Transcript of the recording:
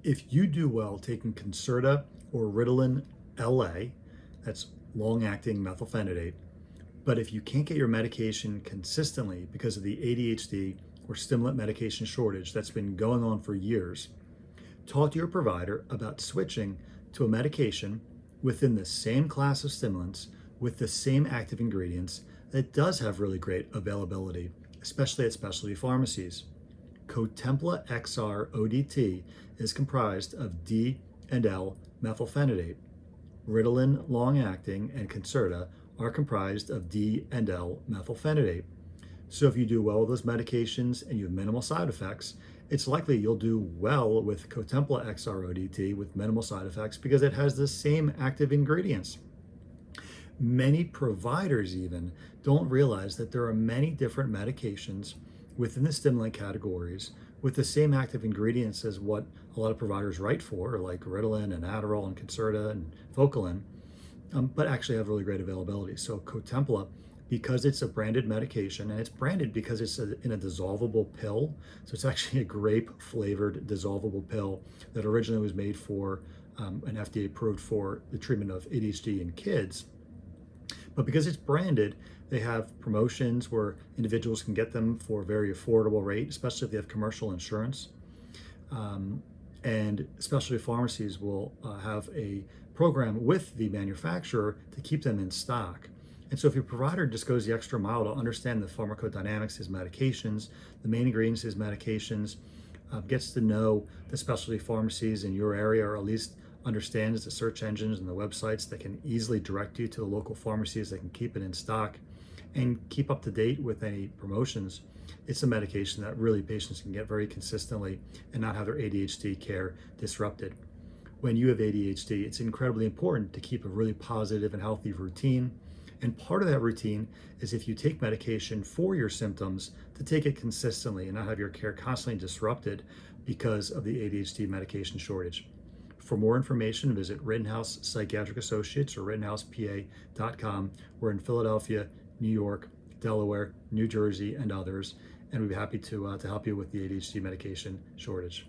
If you do well taking Concerta or Ritalin LA, that's long-acting methylphenidate, but if you can't get your medication consistently because of the ADHD or stimulant medication shortage that's been going on for years, talk to your provider about switching to a medication within the same class of stimulants with the same active ingredients that does have really great availability, especially at specialty pharmacies. Cotempla XR ODT is comprised of D and L Methylphenidate. Ritalin long-acting and Concerta are comprised of D and L Methylphenidate. So if you do well with those medications and you have minimal side effects, it's likely you'll do well with Cotempla XR ODT with minimal side effects because it has the same active ingredients. Many providers even don't realize that there are many different medications within the stimulant categories with the same active ingredients as what a lot of providers write for, like Ritalin and Adderall and Concerta and Vocalin, but actually have really great availability. So Cotempla, because it's a branded medication, and it's branded because it's in a dissolvable pill, so it's actually a grape flavored dissolvable pill that originally was made for and FDA approved for the treatment of ADHD in kids. But because it's branded, they have promotions where individuals can get them for a very affordable rate, especially if they have commercial insurance. And specialty pharmacies will have a program with the manufacturer to keep them in stock. And so if your provider just goes the extra mile to understand the pharmacodynamics of his medications, the main ingredients of his medications, gets to know the specialty pharmacies in your area, or at least understands the search engines and the websites that can easily direct you to the local pharmacies that can keep it in stock and keep up to date with any promotions, it's a medication that really patients can get very consistently and not have their ADHD care disrupted. When you have ADHD, it's incredibly important to keep a really positive and healthy routine. And part of that routine is, if you take medication for your symptoms, to take it consistently and not have your care constantly disrupted because of the ADHD medication shortage. For more information, visit Rittenhouse Psychiatric Associates or RittenhousePA.com. We're in Philadelphia, New York, Delaware, New Jersey, and others, and we'd be happy to help you with the ADHD medication shortage.